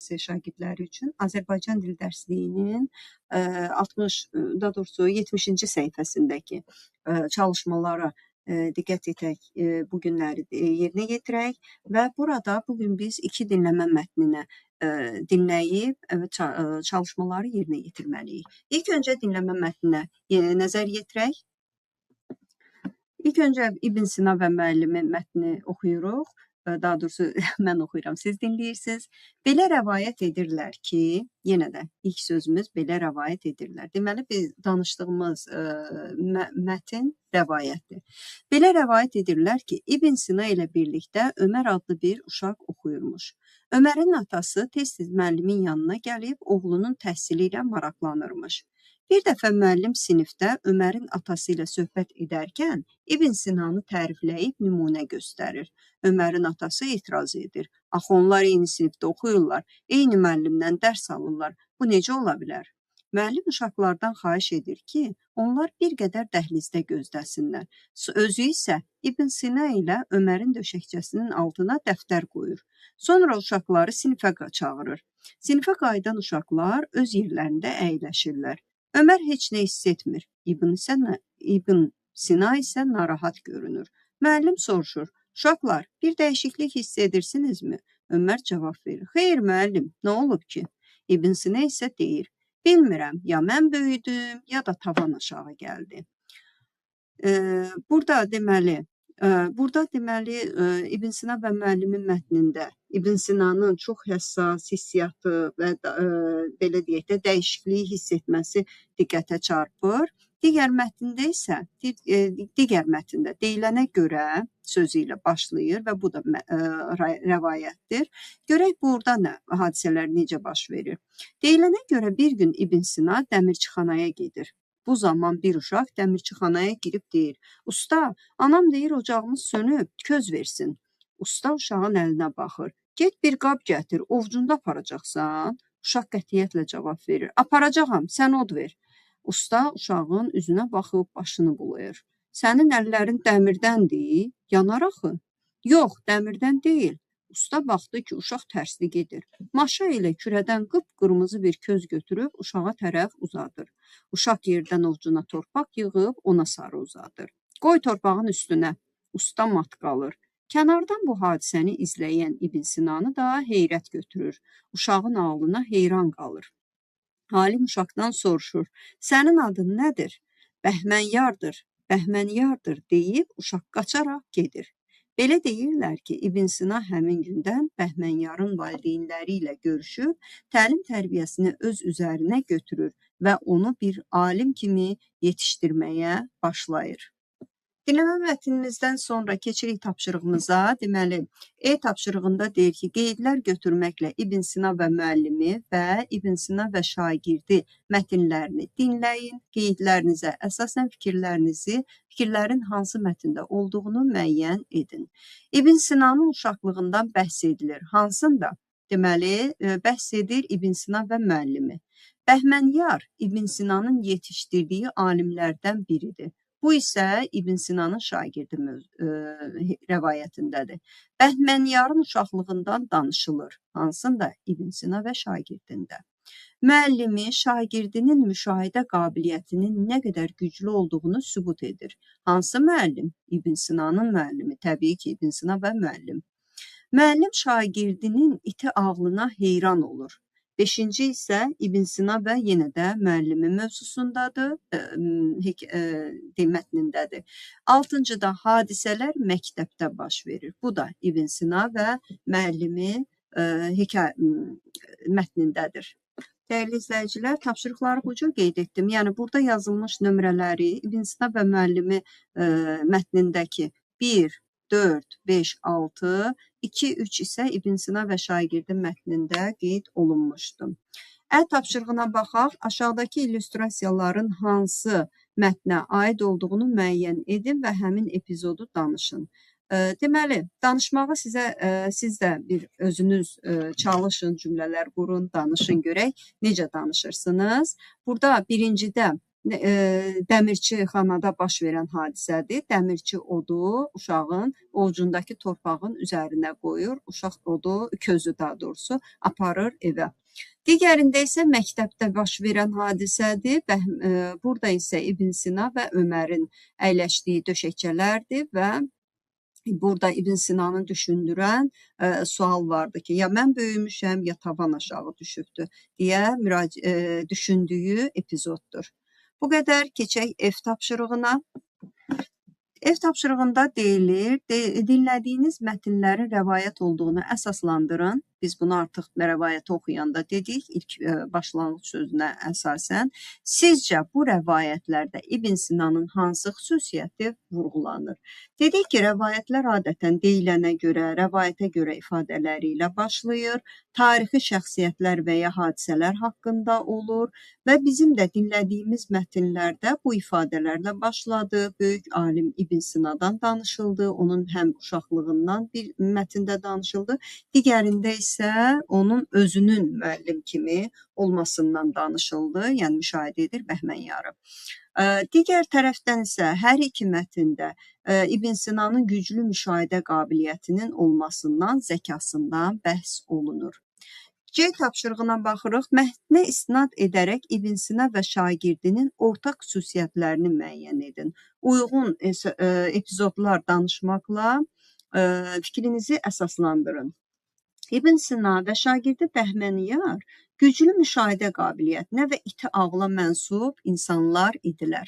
kursu şagirdləri üçün Azərbaycan dil dərsliyinin 60, daha doğrusu 70-ci səhifəsindəki çalışmalara diqqət etək, bu günləri yerinə yetirək və burada bugün biz 2 dinləmə mətninə dinləyib çalışmaları yerinə yetirməliyik. İlk öncə dinləmə mətninə nəzər yetirək. İlk öncə İbn Sina və müəllimin mətnini oxuyuruq. Daha doğrusu mən oxuyuram, siz dinləyirsiniz. Belə rəvayət edirlər ki, yenə də ilk sözümüz belə rəvayət edirlər. Deməli, biz danışdığımız mətn rəvayətdir. Belə rəvayət edirlər ki, İbn Sina ilə birlikdə Ömər adlı bir uşaq oxuyurmuş. Ömərin atası tez-tez müəllimin yanına gəlib oğlunun təhsili ilə maraqlanırmış. Bir dəfə müəllim sinifdə Ömərin atası ilə söhbət edərkən İbn Sinanı tərifləyib nümunə göstərir. Ömərin atası etiraz edir. Axı onlar eyni sinifdə oxuyurlar, eyni müəllimdən dərs alırlar. Bu necə ola bilər? Müəllim uşaqlardan xahiş edir ki, onlar bir qədər dəhlizdə gözləsinlər. Özü isə İbn Sina ilə Ömərin döşəkçəsinin altına dəftər qoyur. Sonra uşaqları sinifə çağırır. Sinifə qayıdan uşaqlar öz yerlərində əyləşirlər. Ömər heç nə hiss etmir. İbn Sina isə narahat görünür. Müəllim soruşur, uşaqlar, bir dəyişiklik hiss edirsinizmi? Ömər cavab verir, xeyr müəllim, nə olub ki? İbn Sina isə deyir, bilmirəm, ya mən böyüdüm, ya da tavan aşağı gəldi. Burada deməli İbn Sina və müəllimin mətnində İbn Sinanın çox həssas hissiyatı və belə deyək də dəyişikliyi hiss etməsi diqqətə çarpır. Digər mətndə deyilənə görə sözü ilə başlayır və bu da rəvayətdir. Görək burada nə hadisələr necə baş verir. Deyilənə görə bir gün İbn Sina dəmirçixanaya gedir. Bu zaman bir uşaq dəmirçixanaya girib deyir, usta, anam deyir ocağımız sönüb, köz versin. Usta uşağın əlinə baxır, get bir qab gətir, ovcunda aparacaqsan. Uşaq qətiyyətlə cavab verir, aparacağam, sən od ver. Usta uşağın üzünə baxıb başını bulayır. Sənin əllərin dəmirdəndir, yanar axı. Yox, dəmirdən deyil. Usta baxdı ki, uşaq tərsli gedir. Maşa ilə kürədən qıpqırmızı bir köz götürüb uşağa tərəf uzadır. Uşaq yerdən ovcuna torpaq yığıb ona sarı uzadır. Qoy torpağın üstünə. Usta mat qalır. Kənardan bu hadisəni izləyən İbn Sinanı da heyrət götürür. Uşağın ağlına heyran qalır. Alim uşaqdan soruşur, sənin adın nədir? Bəhmənyardır deyib uşaq qaçaraq gedir. Belə deyirlər ki, İbn Sina həmin gündən Bəhmənyarın valideynləri ilə görüşüb, təlim tərbiyəsini öz üzərinə götürür və onu bir alim kimi yetişdirməyə başlayır. Dinləmə mətnimizdən sonra keçirik tapşırığımıza. Deməli, tapşırığında deyir ki, qeydlər götürməklə İbn Sina və müəllimi və İbn Sina və şagirdi mətnlərini dinləyin. Qeydlərinizə əsasən fikirlərin hansı mətndə olduğunu müəyyən edin. İbn Sinanın uşaqlığından bəhs edilir. Hansında? Deməli, bəhs edir İbn Sina və müəllimi. Bəhmənyar İbn Sinanın yetişdirdiyi alimlərdən biridir. Bu isə İbn Sinanın şagirdi rəvayətindədir. Bəhmənyarın uşaqlığından danışılır. Hansında? İbn Sina və şagirdində. Müəllimi şagirdinin müşahidə qabiliyyətinin nə qədər güclü olduğunu sübut edir. Hansı müəllim? İbn Sinanın müəllimi. Təbii ki, İbn Sina və müəllim. Müəllim şagirdinin iti ağlına heyran olur. 5-ci isə İbn Sina və yenə də müəllimi mövzusundadır, mətnindədir. 6-cı da hadisələr məktəbdə baş verir. Bu da İbn Sina və müəllimi mətnindədir. Dəyərli izləyicilər, tapşırıqları bu cür qeyd etdim. Yəni, burada yazılmış nömrələri İbn Sina və müəllimi mətnindəki 1, 4, 5, 6, 2, 3 isə İbn Sina və şagirdin mətnində qeyd olunmuşdur. Tapşırığına baxaq, aşağıdakı illüstrasiyaların hansı mətnə aid olduğunu müəyyən edin və həmin epizodu danışın. Deməli, danışmağı siz də bir özünüz çalışın, cümlələr qurun, danışın, görək necə danışırsınız. Burada birincidə Dəmirçixanada baş verən hadisədir. Dəmirçi odu uşağın ovucundakı torpağın üzərinə qoyur. Uşaq odu, közü daha doğrusu aparır evə. Digərində isə məktəbdə baş verən hadisədir. Burada isə İbn Sina və Ömərin əyləşdiyi döşəkçələrdir və burada İbn Sinanı düşündürən sual vardı ki, ya mən böyümüşəm, ya tavan aşağı düşübdür deyə düşündüyü epizoddur. Bu qədər, keçək ev tapşırığına. Ev tapşırığında deyilir, dinlədiyiniz mətnlərin rəvayət olduğunu əsaslandırın. Biz bunu artıq rəvayəti oxuyanda dedik, ilk başlanğıc sözünə əsasən. Sizcə bu rəvayətlərdə İbn Sinanın hansı xüsusiyyəti vurğulanır? Dedik ki, rəvayətlər adətən deyilənə görə, rəvayətə görə ifadələri ilə başlayır, tarixi şəxsiyyətlər və ya hadisələr haqqında olur və bizim də dinlədiyimiz mətnlərdə bu ifadələrlə başladı. Böyük alim İbn Sinadan danışıldı, onun həm uşaqlığından bir mətndə danışıldı, digərində isə onun özünün müəllim kimi olmasından danışıldı, yəni müşahidə edir Bəhmən yarı. Digər tərəfdən isə hər iki mətndə İbn Sinanın güclü müşahidə qabiliyyətinin olmasından, zəkasından bəhs olunur. C tapşırığına baxırıq. Mətnə istinad edərək İbn Sina və şagirdinin ortaq xüsusiyyətlərini müəyyən edin. Uyğun epizodlar danışmaqla fikrinizi əsaslandırın. İbn Sina və şagirdi Bəhməniyar güclü müşahidə qabiliyyətinə və iti ağla mənsub insanlar idilər.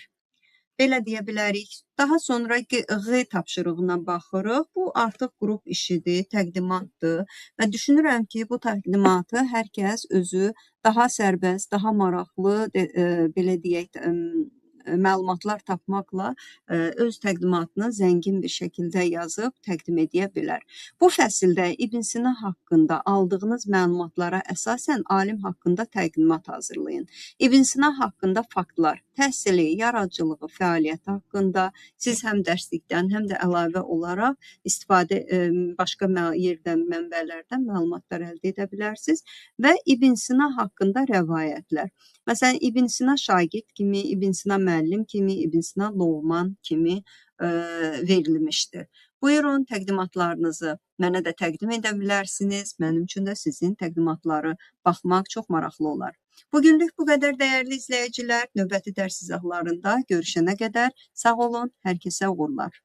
Belə deyə bilərik. Daha sonra G tapşırığına baxırıq. Bu artıq qrup işidir, təqdimatdır və düşünürəm ki, bu təqdimatı hər kəs özü daha sərbəst, daha maraqlı, belə deyək, məlumatlar tapmaqla öz təqdimatını zəngin bir şəkildə yazıb təqdim edə bilər. Bu fəsildə İbn Sina haqqında aldığınız məlumatlara əsasən alim haqqında təqdimat hazırlayın. İbn Sina haqqında faktlar, təhsili, yaradıcılığı, fəaliyyəti haqqında siz həm dərslikdən, həm də əlavə olaraq başqa yerdən, mənbələrdən məlumatlar əldə edə bilərsiniz və İbn Sina haqqında rəvayətlər. Məsələn, İbn Sina şagird kimi, İbn Sina müəllim kimi, İbn Sina Loğman kimi verilmişdir. Buyurun, təqdimatlarınızı mənə də təqdim edə bilərsiniz. Mənim üçün də sizin təqdimatları baxmaq çox maraqlı olar. Bugünlük bu qədər dəyərli izləyicilər. Növbəti dərs izahlarında görüşənə qədər sağ olun, hər kəsə uğurlar.